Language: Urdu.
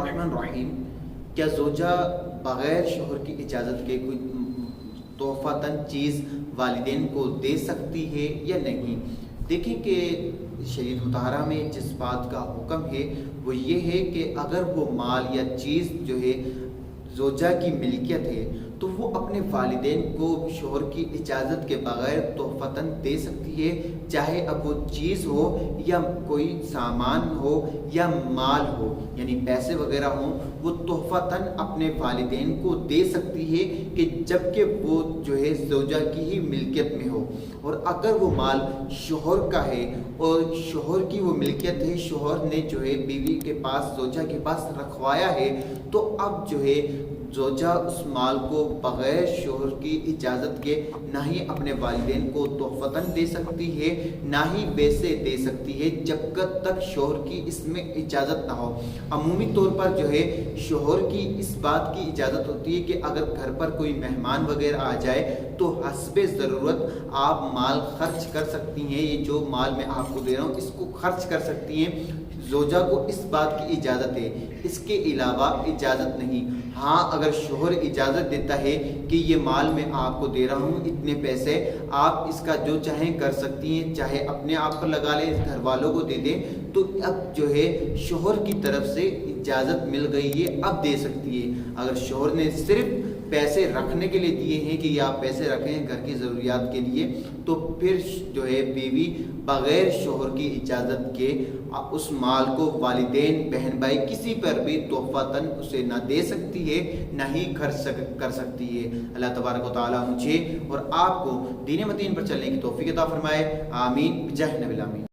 الرحمن الرحیم، کیا زوجہ بغیر شوہر کی اجازت کے کوئی تحفۃً چیز والدین کو دے سکتی ہے یا نہیں؟ دیکھیں کہ شریعت مطہرہ میں جس بات کا حکم ہے وہ یہ ہے کہ اگر وہ مال یا چیز جو ہے زوجہ کی ملکیت ہے تو وہ اپنے والدین کو شوہر کی اجازت کے بغیر تحفتاً دے سکتی ہے، چاہے اب وہ چیز ہو یا کوئی سامان ہو یا مال ہو، یعنی پیسے وغیرہ ہوں، وہ تحفتاً اپنے والدین کو دے سکتی ہے کہ جب کہ وہ جو ہے زوجہ کی ہی ملکیت میں ہو۔ اور اگر وہ مال شوہر کا ہے اور شوہر کی وہ ملکیت ہے، شوہر نے جو ہے بیوی کے پاس زوجہ کے پاس رکھوایا ہے، تو اب جو ہے زوجہ اس مال کو بغیر شوہر کی اجازت کے نہ ہی اپنے والدین کو تحفتاً دے سکتی ہے، نہ ہی ویسے دے سکتی ہے جب تک شوہر کی اس میں اجازت نہ ہو۔ عمومی طور پر جو ہے شوہر کی اس بات کی اجازت ہوتی ہے کہ اگر گھر پر کوئی مہمان وغیرہ آ جائے تو حسب ضرورت آپ مال خرچ کر سکتی ہیں، یہ جو مال میں آپ کو دے رہا ہوں اس کو خرچ کر سکتی ہیں، زوجہ کو اس بات کی اجازت ہے، اس کے علاوہ اجازت نہیں۔ ہاں، اگر شوہر اجازت دیتا ہے کہ یہ مال میں آپ کو دے رہا ہوں، اتنے پیسے، آپ اس کا جو چاہیں کر سکتی ہیں، چاہے اپنے آپ پر لگا لیں، گھر والوں کو دے دیں، تو اب جو ہے شوہر کی طرف سے اجازت مل گئی ہے، اب دے سکتی ہے۔ اگر شوہر نے صرف پیسے رکھنے کے لیے دیے ہیں کہ یہ آپ پیسے رکھیں گھر کی ضروریات کے لیے، تو پھر جو ہے بیوی بغیر شوہر کی اجازت کے اس مال کو والدین، بہن بھائی، کسی پر بھی تحفتاً اسے نہ دے سکتی ہے، نہ ہی خرچ کر سکتی ہے۔ اللہ تبارک و تعالیٰ مجھے اور آپ کو دین متین پر چلنے کی توفیق عطا فرمائے، آمین بجاہ نبی الامین۔